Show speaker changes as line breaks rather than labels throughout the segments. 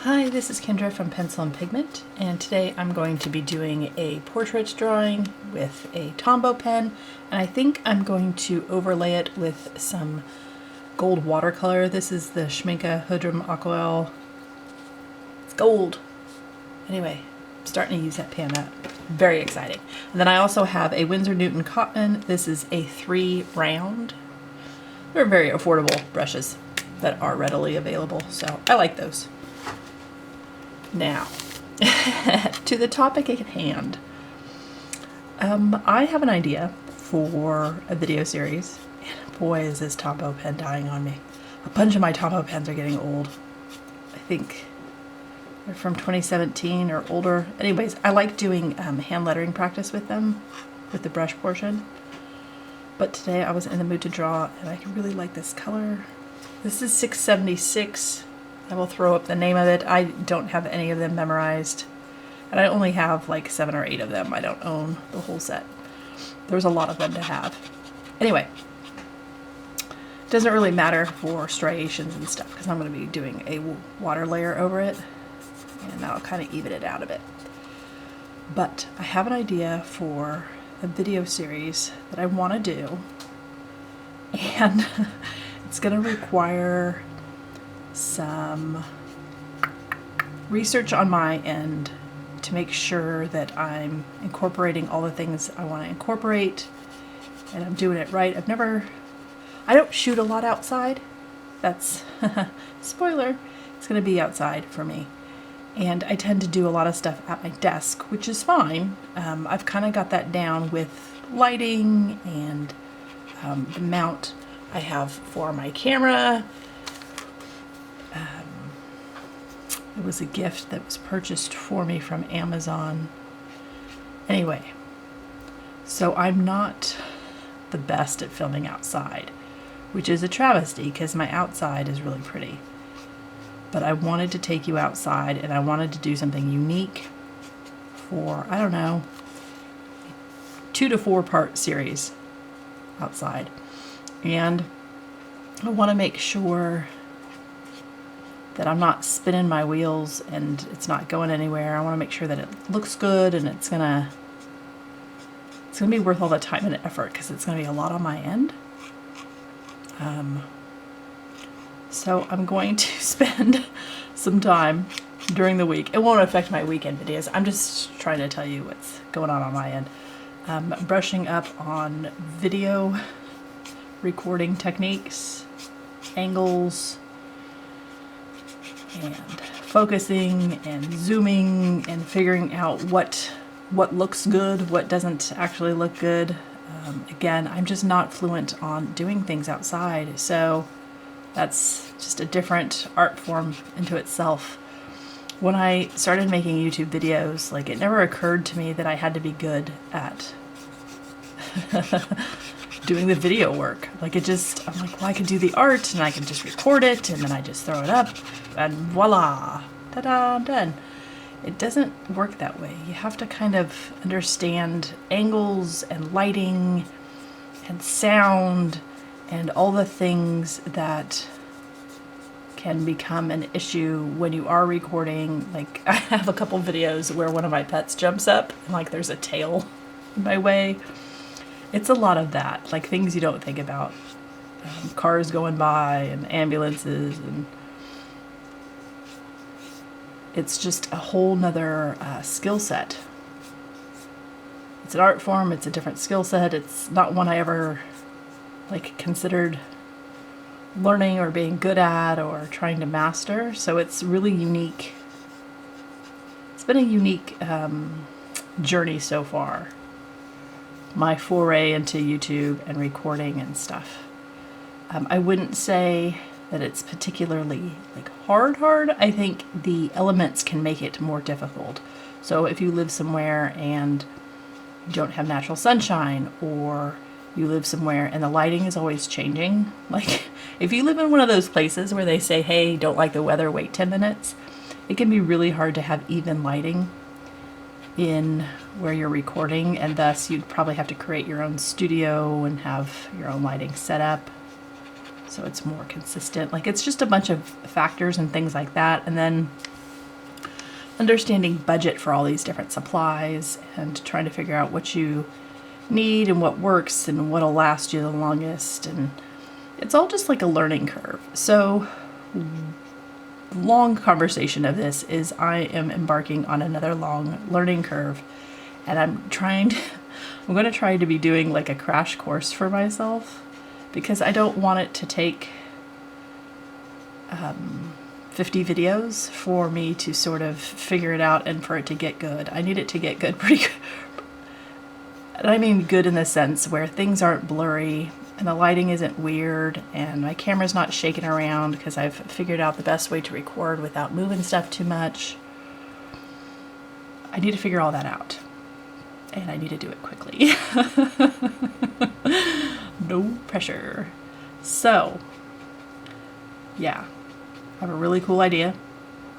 Hi, this is Kendra from Pencil and Pigment, and today I'm going to be doing a portrait drawing with a Tombow pen, and I think I'm going to overlay it with some gold watercolor. This is the Schmincke Hydrum Aquarelle. It's gold. Anyway, I'm starting to use that pen up. Very exciting. And then I also have a Winsor Newton Cotton. This is a 3 round. They're very affordable brushes that are readily available, so I like those. Now, to the topic at hand. I have an idea for a video series, and boy is this Tombow pen dying on me. A bunch of my Tombow pens are getting old. I think they're from 2017 or older. Anyways, I like doing hand lettering practice with them, with the brush portion. But today I was in the mood to draw, and I really like this color. This is 676. I will throw up the name of it. I don't have any of them memorized. And I only have like 7 or 8 of them. I don't own the whole set. There's a lot of them to have. Anyway, it doesn't really matter for striations and stuff because I'm going to be doing a water layer over it. And that'll kind of even it out a bit. But I have an idea for a video series that I want to do. And it's going to require some research on my end to make sure that I'm incorporating all the things I want to incorporate and I'm doing it right. I don't shoot a lot outside. That's spoiler, it's going to be outside for me. And I tend to do a lot of stuff at my desk, which is fine. I've kind of got that down with lighting and the mount I have for my camera. It was a gift that was purchased for me from Amazon. Anyway, so I'm not the best at filming outside, which is a travesty because my outside is really pretty. But I wanted to take you outside and I wanted to do something unique for, I don't know, 2 to 4 part series outside. And I want to make sure that I'm not spinning my wheels and it's not going anywhere. I want to make sure that it looks good and it's gonna be worth all the time and effort because it's gonna be a lot on my end. So I'm going to spend some time during the week. It won't affect my weekend videos. I'm just trying to tell you what's going on my end. Brushing up on video recording techniques, angles, and focusing and zooming and figuring out what looks good, what doesn't actually look good. Again, I'm just not fluent on doing things outside, so that's just a different art form into itself. When I started making YouTube videos, like it never occurred to me that I had to be good at doing the video work. Like I'm like, well, I could do the art and I can just record it and then I just throw it up and voila, ta-da, I'm done. It doesn't work that way. You have to kind of understand angles and lighting and sound and all the things that can become an issue when you are recording. Like I have a couple videos where one of my pets jumps up and like there's a tail in my way. It's a lot of that, like things you don't think about. Cars going by and ambulances, and it's just a whole nother skill set. It's an art form, it's a different skill set. It's not one I ever considered learning or being good at or trying to master, so it's really unique. It's been a unique journey so far. My foray into YouTube and recording and stuff. I wouldn't say that it's particularly hard. I think the elements can make it more difficult. So if you live somewhere and you don't have natural sunshine, or you live somewhere and the lighting is always changing, like if you live in one of those places where they say, hey, don't like the weather, wait 10 minutes, it can be really hard to have even lighting in where you're recording, and thus you'd probably have to create your own studio and have your own lighting set up so it's more consistent. Like, it's just a bunch of factors and things like that. And then understanding budget for all these different supplies and trying to figure out what you need and what works and what'll last you the longest. And it's all just like a learning curve. So long conversation of this is I am embarking on another long learning curve, and I'm going to try to be doing like a crash course for myself, because I don't want it to take 50 videos for me to sort of figure it out and for it to get good. I need it to get good pretty good. And I mean good in the sense where things aren't blurry and the lighting isn't weird and my camera's not shaking around, because I've figured out the best way to record without moving stuff too much. I need to figure all that out, and I need to do it quickly. No pressure. So, yeah, I have a really cool idea.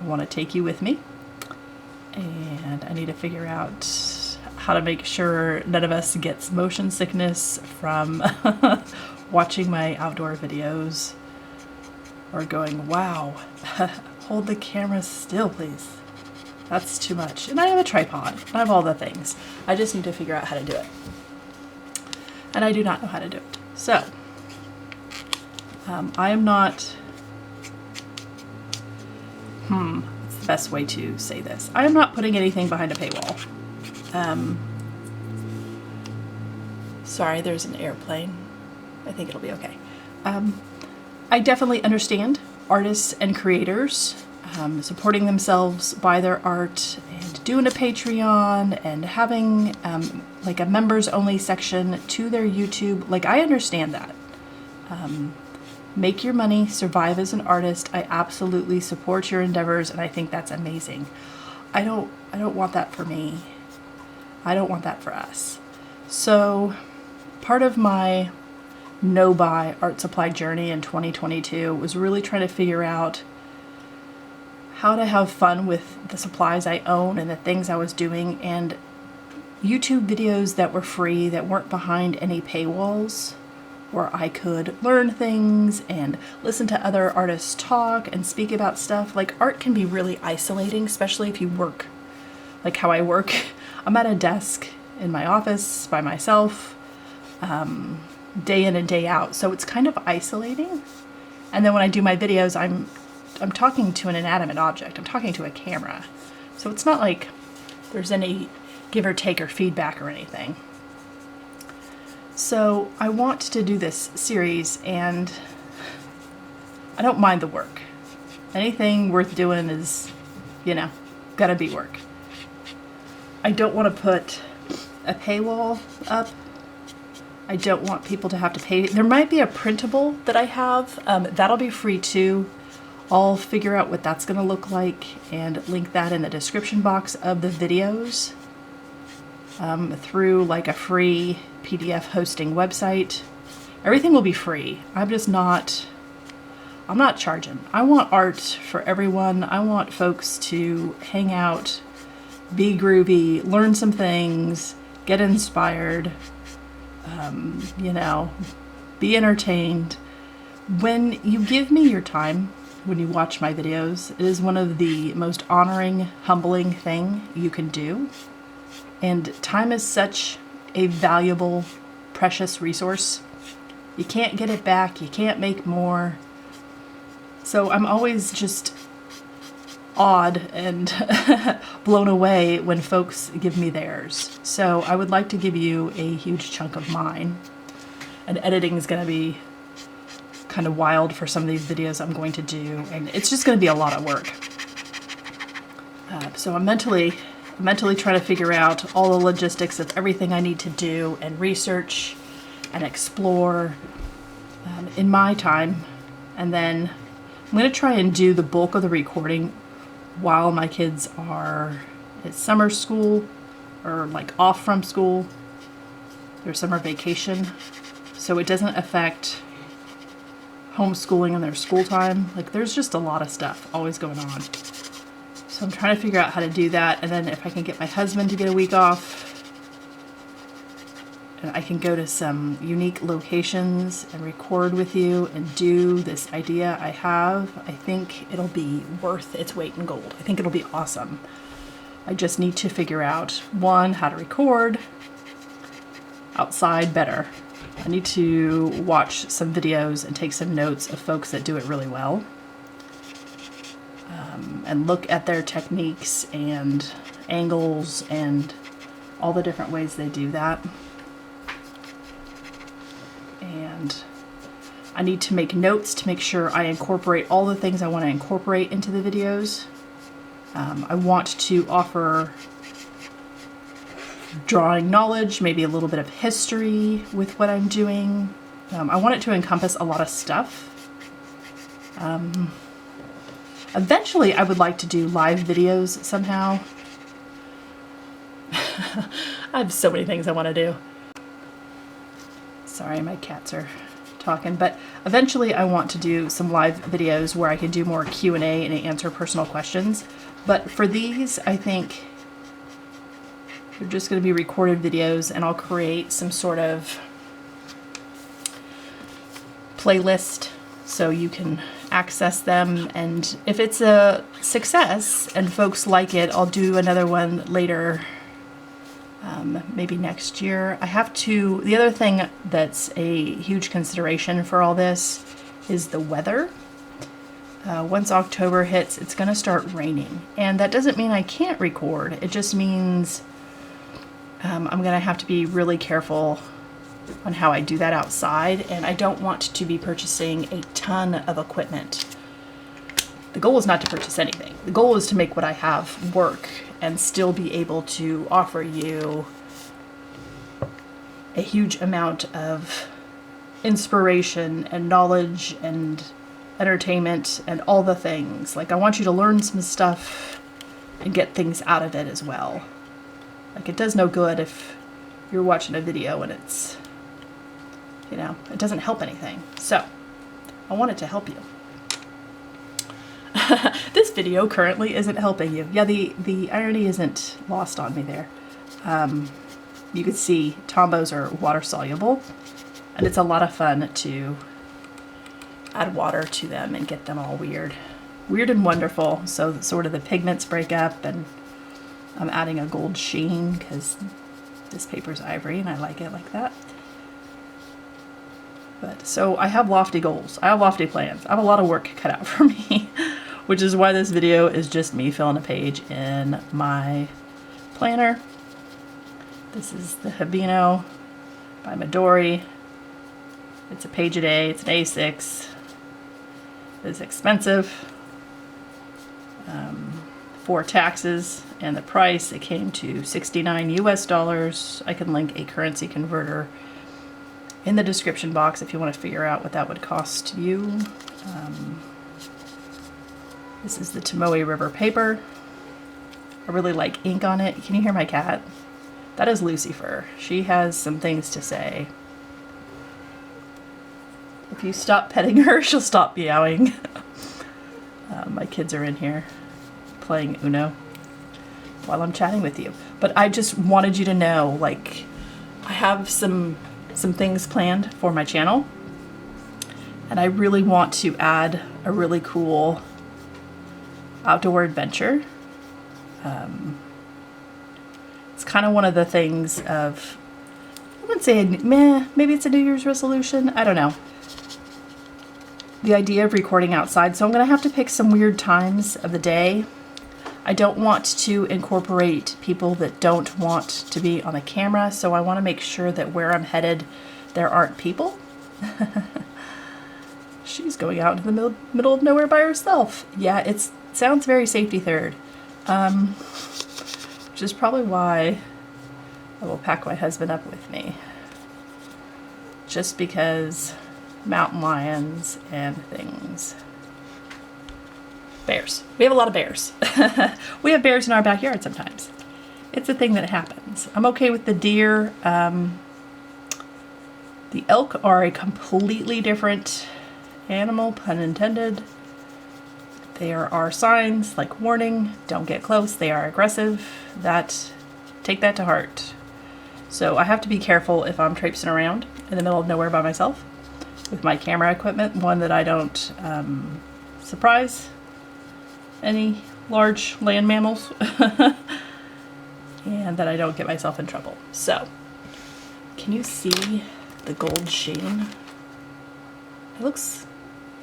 I want to take you with me, and I need to figure out how to make sure none of us gets motion sickness from watching my outdoor videos or going, wow, hold the camera still, please. That's too much. And I have a tripod. I have all the things. I just need to figure out how to do it. And I do not know how to do it. So, I am not... What's the best way to say this? I am not putting anything behind a paywall. Sorry, there's an airplane. I think it'll be okay. I definitely understand artists and creators supporting themselves by their art and doing a Patreon and having like a members only section to their YouTube. Like, I understand that. Make your money, survive as an artist. I absolutely support your endeavors, and I think that's amazing. I don't want that for me. I don't want that for us. So part of my no-buy art supply journey in 2022 was really trying to figure out how to have fun with the supplies I own and the things I was doing, and YouTube videos that were free, that weren't behind any paywalls, where I could learn things and listen to other artists talk and speak about stuff. Like, art can be really isolating, especially if you work like how I work. I'm at a desk in my office by myself, day in and day out. So it's kind of isolating. And then when I do my videos, I'm talking to an inanimate object. I'm talking to a camera. So it's not like there's any give or take or feedback or anything. So I want to do this series, and I don't mind the work. Anything worth doing is, gotta be work. I don't want to put a paywall up. I don't want people to have to pay. There might be a printable that I have. That'll be free too. I'll figure out what that's going to look like and link that in the description box of the videos through like a free PDF hosting website. Everything will be free. I'm not charging. I want art for everyone. I want folks to hang out, be groovy, learn some things, get inspired, be entertained. When you give me your time, when you watch my videos, it is one of the most honoring, humbling thing you can do. And time is such a valuable, precious resource. You can't get it back. You can't make more. So I'm always just awed and blown away when folks give me theirs. So I would like to give you a huge chunk of mine. And editing is going to be kind of wild for some of these videos I'm going to do, and it's just going to be a lot of work. So I'm mentally trying to figure out all the logistics of everything I need to do and research and explore in my time. And then I'm going to try and do the bulk of the recording while my kids are at summer school or like off from school, their summer vacation, so it doesn't affect homeschooling and their school time. Like, there's just a lot of stuff always going on. So I'm trying to figure out how to do that, and then if I can get my husband to get a week off and I can go to some unique locations and record with you and do this idea I have, I think it'll be worth its weight in gold. I think it'll be awesome. I just need to figure out, one, how to record outside better. I need to watch some videos and take some notes of folks that do it really well, and look at their techniques and angles and all the different ways they do that. And I need to make notes to make sure I incorporate all the things I want to incorporate into the videos. I want to offer drawing knowledge, maybe a little bit of history with what I'm doing. I want it to encompass a lot of stuff. Eventually I would like to do live videos somehow. I have so many things I want to do. Sorry, my cats are talking, but eventually I want to do some live videos where I can do more Q&A and answer personal questions. But for these, I think they're just going to be recorded videos, and I'll create some sort of playlist so you can access them. And if it's a success and folks like it, I'll do another one later, maybe next year. The other thing that's a huge consideration for all this is the weather. Once October hits, it's going to start raining, and that doesn't mean I can't record. It just means I'm going to have to be really careful on how I do that outside, and I don't want to be purchasing a ton of equipment. The goal is not to purchase anything. The goal is to make what I have work and still be able to offer you a huge amount of inspiration and knowledge and entertainment and all the things. Like, I want you to learn some stuff and get things out of it as well. Like, it does no good if you're watching a video and it's, you know, it doesn't help anything. So I want it to help you. This video currently isn't helping you. Yeah, the irony isn't lost on me there. You can see Tombos are water soluble, and it's a lot of fun to add water to them and get them all weird and wonderful. So sort of the pigments break up, and I'm adding a gold sheen because this paper's ivory and I like it like that. But so I have lofty goals. I have lofty plans. I have a lot of work cut out for me, which is why this video is just me filling a page in my planner. This is the Habino by Midori. It's a page a day. It's an A6. It's expensive. For taxes and the price, it came to $69 US. I can link a currency converter in the description box if you want to figure out what that would cost you. This is the Tomoe River paper. I really like ink on it. Can you hear my cat? That is Lucifer. She has some things to say. If you stop petting her, she'll stop meowing. My kids are in here playing Uno while I'm chatting with you. But I just wanted you to know, like, I have some things planned for my channel, and I really want to add a really cool outdoor adventure. It's kind of one of the things of, I wouldn't say, maybe it's a New Year's resolution. I don't know. The idea of recording outside. So I'm going to have to pick some weird times of the day. I don't want to incorporate people that don't want to be on the camera. So I want to make sure that where I'm headed, there aren't people. She's going out into the middle of nowhere by herself. Yeah, it sounds very safety third. Which is probably why I will pack my husband up with me. Just because mountain lions and things. Bears. We have a lot of bears. We have bears in our backyard sometimes. It's a thing that happens. I'm okay with the deer. The elk are a completely different animal, pun intended. There are signs like warning, don't get close, they are aggressive. Take that to heart. So I have to be careful if I'm traipsing around in the middle of nowhere by myself with my camera equipment. One, that I don't surprise any large land mammals and that I don't get myself in trouble. So, can you see the gold sheen? It looks,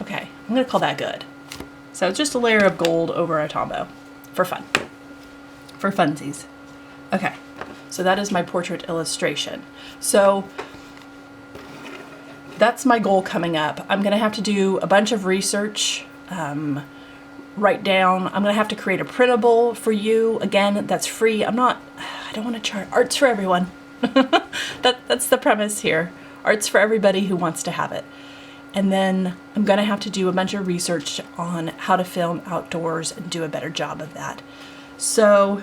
okay, I'm gonna call that good. So it's just a layer of gold over a Tombow for fun, for funsies. Okay, so that is my portrait illustration. So that's my goal coming up. I'm gonna have to do a bunch of research, write down, I'm gonna have to create a printable for you. Again, that's free. I don't wanna charge. Art's for everyone. That's the premise here. Art's for everybody who wants to have it. And then I'm gonna have to do a bunch of research on how to film outdoors and do a better job of that. So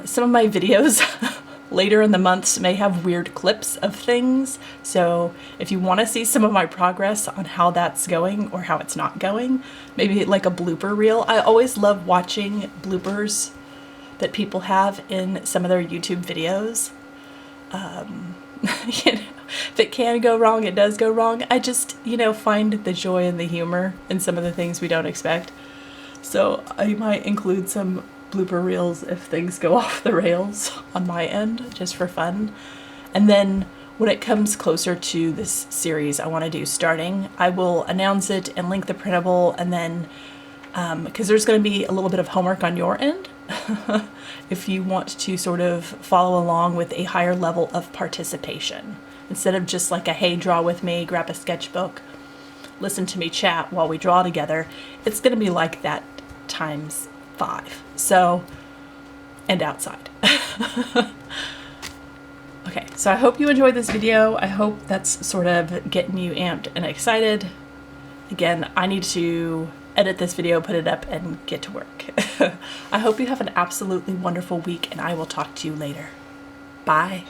some of my videos later in the months may have weird clips of things. So if you wanna see some of my progress on how that's going or how it's not going, maybe like a blooper reel. I always love watching bloopers that people have in some of their YouTube videos. You know, if it can go wrong, it does go wrong. I just, you know, find the joy and the humor in some of the things we don't expect. So I might include some blooper reels if things go off the rails on my end, just for fun. And then when it comes closer to this series I want to do starting, I will announce it and link the printable, and then because there's going to be a little bit of homework on your end if you want to sort of follow along with a higher level of participation. Instead of just like a, hey, draw with me, grab a sketchbook, listen to me chat while we draw together, it's going to be like that times 5. So, and outside. Okay, so I hope you enjoyed this video. I hope that's sort of getting you amped and excited. Again, I need to edit this video, put it up, and get to work. I hope you have an absolutely wonderful week, and I will talk to you later. Bye.